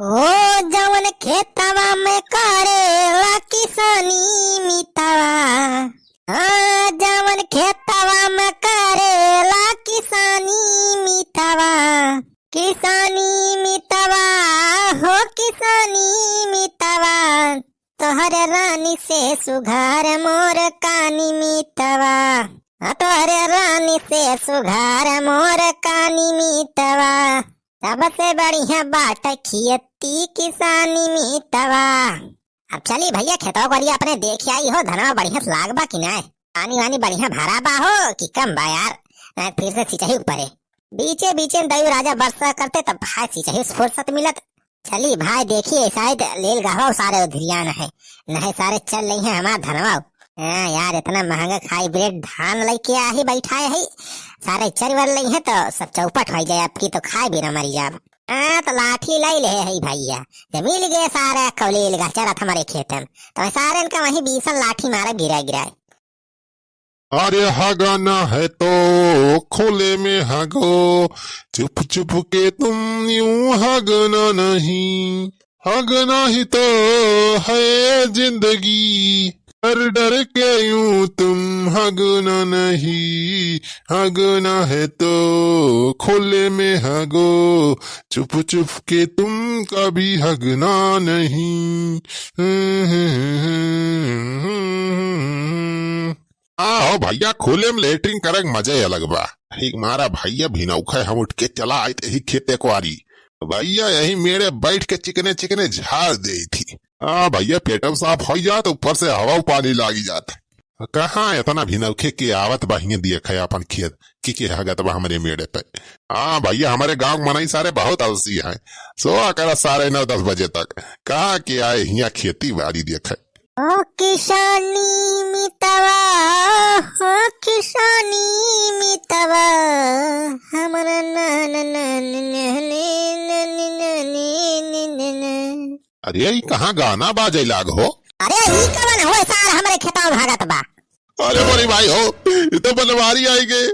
ओ जवन खेतवा में करेला किसानी मितवा, हाँ जवन खेतवा में करेला किसानी मितवा, किसानी मितवा हो किसानी मितवा, तोहरे रानी से सुघार मोर कानी मितवा, तोहरे रानी से सुघार मोर कानी मितवा, सबसे बढ़िया बाट खेती किसानी मितवा। अब चली भैया खेतों करिए अपने देख आई हो धनवा बढ़िया लाग बा कि ना, पानी वानी बढ़िया भरा बा हो कि कम बा यार, फिर से सिंचाई ऊपर बीचे बीचे दयु राजा बरसा करते तब भाई सिंचाई फुर्सत मिलत। चली भाई देखिए शायद लेल गहवा सारे उधरिया नहीं सारे चल रही है हमारा धनवा। यार इतना महंगा हाइब्रिड धान लेके आ ही बैठा है, सारे चर वर लई है तो सब चौपट हो जाए आपकी तो खाए भी ना मरी जाब। तो लाठी लाई ले है भैया, जब मिल गए सारे कौलील चरा हमारे खेत में तो सारे इनका वही 20 लाठी मारा गिरा गिरा। अरे हगाना है तो खोले में हगो, चुप चुप के तुम यूं हगना नहीं, हगना ही तो है जिंदगी, डर डर के यूं तुम हगना नहीं, हगना है तो खोले में हगो, चुप चुप के तुम कभी हगना नहीं। आओ भैया खोले में लेटरिंग करक मजा अलग बा। एक मारा भैया भिनौखा हम उठ के चला आए थे खेते को आरी, भैया यही मेरे बैठ के चिकने चिकने झाड़ दे थी। भैया पेटम साफ हो जात ऊपर से हवा पानी लागी जात। कहाँ इतना भिनौखे के आवत बहिए दिए खे अपन खेत की हगत बा हमारे मेड़े पे। भैया हमारे गांव मनाई सारे बहुत आलसी है, सोआ कर सारे 9-10 बजे तक कहा के आए यहाँ खेती बाड़ी देखे। ओ किसानी मितवा, ओ किसानी मितवा, हमारा अरे ये कहाँ गाना बाजे लाग हो? अरे ये कवन हो सार हमारे खेतों में भागत बा। अरे बड़ी भाई हो ये तो बनवारी आई गए।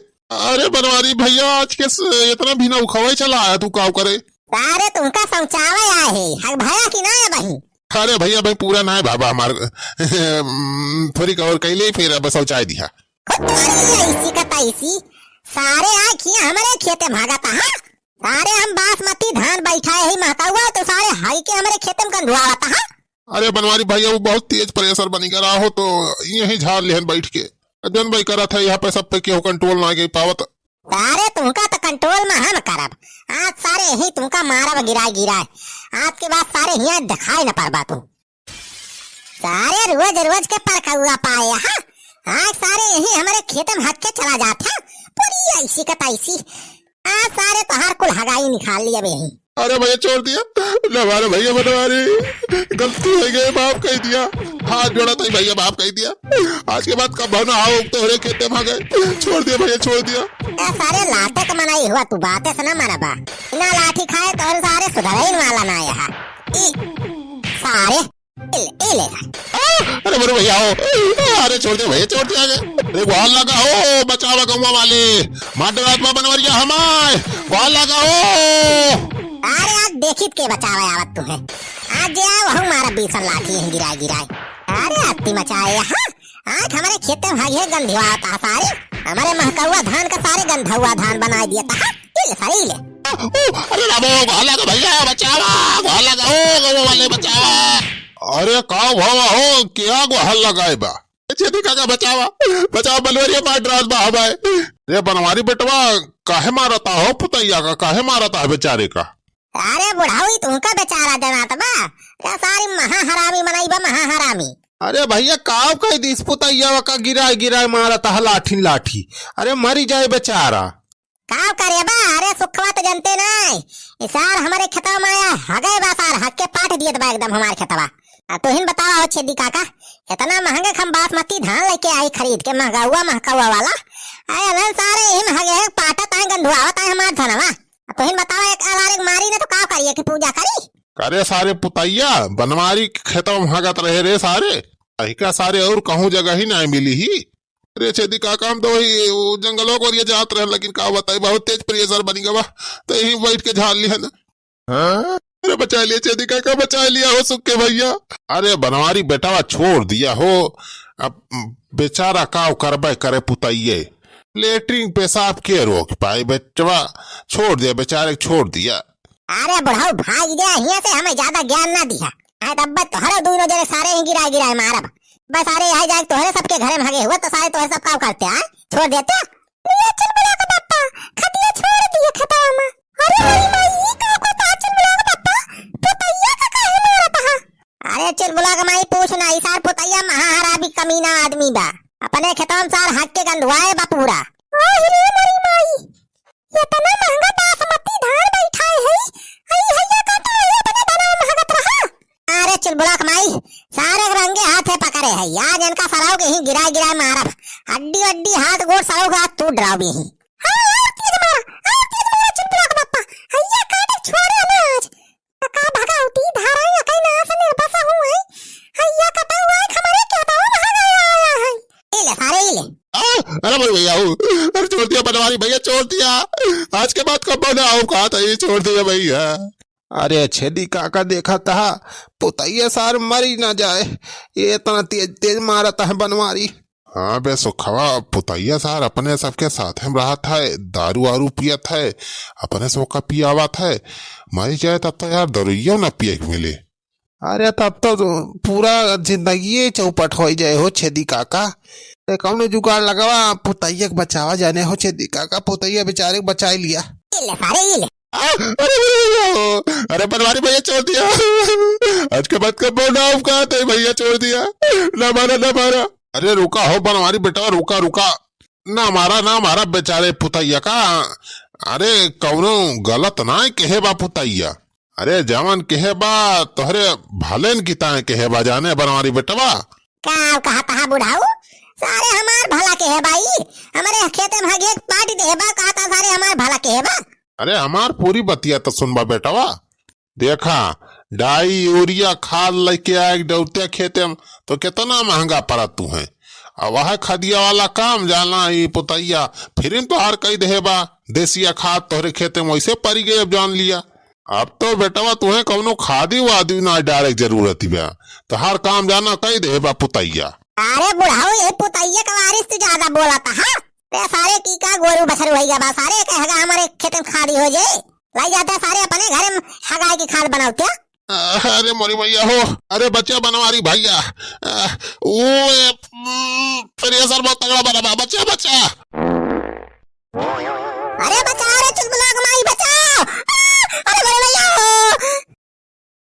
अरे बनवारी भैया आज के इतना बिना उखवाई चला आया तू काव करे? सारे तुमका समझावे आए है हक भैया की ना है बही। अरे भैया भाई पूरा ना है बाबा हमार थोड़ी कवर कैले फिर अब शौचाई दिया। इसी का तैसी सारे आए किया हमारे खेते में भागता है, सारे हम बासमती धान बैठाए ही महका हुआ तो सारे हाई के हमारे खेत में गंधुआता है। अरे बनवारी भैया वो बहुत तेज प्रेशर बनी करा हो तो यही झाड़ लेहन बैठ के जन भाई करा था यहाँ पे सब पे केहू कंट्रोल ना गई पावत। सारे तुमका तो कंट्रोल में हम करब, आज सारे ही तुमका मारब गिराए आज के बाद सारे यहाँ दिखाई न पाबा तू, सारे रोज रोज के पर हुआ पाए आज सारे यही हमारे खेत में हट के चला जाता पूरी ऐसी का तैसी। आज सारे तोहार कुल हगाई निकाल लिया यही। अरे भैया छोड़ दिया हमारे भैया बनवारी गलती हो गई बाप कह दिया, हाथ जोड़ा तो भैया बाप कह दिया, आज के बाद कब भाना आओ तो हरे खेते में गए, छोड़ दिया भैया छोड़ दिया। सारे लाटे का मनाई हुआ तू बातें से ना मना बा, ना लाठी खाए तो सारे सुधर वाला ना यहाँ सारे ले। अरे मेरे भैया हो, अरे छोड़ दिया भैया छोड़ दिया, अरे वॉल लगा हो बचावा गौवा वाले माटर आत्मा बनवरिया हमारे वॉल लगा हो। अरे आज देखित के बचावे आवत तू है, आज जाओ हम मारा 20 लाठी है गिराए। अरे अति मचाए यहाँ आज हमारे खेत में भागे गंधुआ होता सारे, हमारे महका धान का सारे गंधा धान बना दिया था सारे ले। अरे रामो वॉल लगा भैया बचावा, वॉल लगा हो गौवा वाले बचावा। अरे का भावा हो क्या गोहल लगाए बा छेदी का बचावा बचावा बनवरिया मार बा हमारे। रे बनवारी बेटवा काहे मारता हो पुतैया का, काहे मारता है बेचारे का? अरे बुढ़ाऊ तुमका बेचारा जनात बा क्या सारी महाहरामी बनाई बा महाहरामी। अरे भैया काव कह दिस पुतैया का गिराए मारता है लाठी, अरे मरी जाए बेचारा। काव करे बा, अरे सुखवा तो जनते नहीं इसार हमारे खेतवा में आया हगे बा सार हक के पाट दियत बा एकदम हमारे खेतवा। तो हिन बतावा हो छेदी काका इतना महंगा हम बासमती धान लेके आई खरीद के महका हुआ वाला आए सारे हिन हगे पाटत आए गंधुआवत आए हमार धनवा। तो हिन बतावा एक अलारे मारी ने तो का करिए कि पूजा करी करे सारे पुतैया बनवारी खेतवा में हगत रहे रे सारे अहिका सारे और कहूँ जगह ही नहीं मिली ही। रे छेदी का काम तो वही जंगलों को जात रहे, लेकिन का बताए बहुत तेज प्रेशर बनी गवा तो यही बैठ के झाड़ ली है ना। अरे बचा लिया चेदी काका, बचा लिया हो सुक्के भैया। अरे बनवारी बेटावा छोड़ दिया हो, अब बेचारा काव करबे करे पुतैये, लेटरिन पेशाब के रोक पाए बेटवा, छोड़ दिया बेचारे को, छोड़ दिया। अरे बुढ़ाऊ भाग गया यहाँ से, हमें ज्यादा ज्ञान ना दिया। तब तोहरे दोनों जने सारे ही गिरा गिरा मारा बस, सारे यहाँ जाए तोहरे सबके घरे भागे हुए तो सारे तोहरे सब काम करते हैं, छोड़ देते। खतिया छोड़ दिए खतवा में। अरे मेरी माई ई का को चुलबुला का पापा पुतैया का काहे मारत हा? अरे चुलबुला का माई पूछना, ई सार पुतैया महाहराबी कमीना आदमी बा, अपने खेतों में सार हक के गंधुआए बा पूरा। ओह रे मेरी माई, ये तना महंगा बासमती धान बैठाए है, आई हैया का तो ये बने दाना महंगा रहा। अरे चुलबुला का माई सारे रंगे हाथे पकड़े है, आज इनका सराव के ही गिरा गिरा मारब, हड्डी हड्डी हाथ गोड़ सराव का तू डराव भी ही। अरे भैया, अरे छोड़ दिया बनवारी भैया, छोड़ दिया, आज के बाद कब ना आओ, कहा था ये, छोड़ दिया भैया। अरे छेदी काका देखा था पुतैया सार मरी ना जाए, ये इतना तेज तेज मारता है बनवारी। हाँ बे सुखवा, पुतैया सार अपने सबके साथ में रहा था, दारू वारू पियत है, अपने सबका पियावा था, मरी जाए तब तो यार दरुइयो न पिए मिले। अरे तब तो पूरा जिंदगी चौपट हो जाए हो छेदी काका, कौन जुगाड़ लगावा पुतैया के बचावा जाने हो छेदी काका, पुतैया बेचारे को बचा लिया। अरे बनवारी भैया छोड़ दिया, आज के बाद कब ना कहा था भैया, छोड़ दिया, ना मारा ना मारा। अरे रुका हो बनवारी बेटा, रुका रुका, ना मारा बेचारे पुतैया का। अरे कौनो गलत ना कहे बा पुतैया, अरे जवन कहे बा तोहरे भलेन की ताए कहे बा, जाने बनवारी बेटवा। क्या कहा था बुढ़ाऊ, सारे हमार भला के है भाई, हमारे खेते में भागे पार्टी दे बा, कहा था सारे हमार भला के है बा। अरे हमार पूरी बतिया तो सुनबा बेटवा, देखा डाई यूरिया खाद लेके आए डरते खेते में तो कितना महंगा पड़ा तू है, अब वह खदिया वाला काम जाना ही पुतैया, फिर तो हर कई दे बा देसिया खाद तोहरे खेते में वैसे पड़ी गई, अब जान लिया। अब तो बेटवा तुम्हें कौनो खादी वादी ना डायरेक्ट जरूरत ही बा, तो हर काम जाना कई दे बा पुतैया। अरे बुढ़ाऊ ये पुतैया का वारिस तो ज्यादा बोला था, हाँ सारे की का गोरू बसर हो गया बा, सारे कहेगा हमारे खेत में खादी हो जाए, लाई जाते सारे अपने घर में हगाई की खाद बनाओ क्या। अरे मोरी भैया हो, अरे बच्चा बनवारी भैया, वो फिर ये सर बहुत तगड़ा बना, बच्चा बच्चा, अरे बचा, अरे चुलबुला का माई बचा, अरे मोरी भैया हो।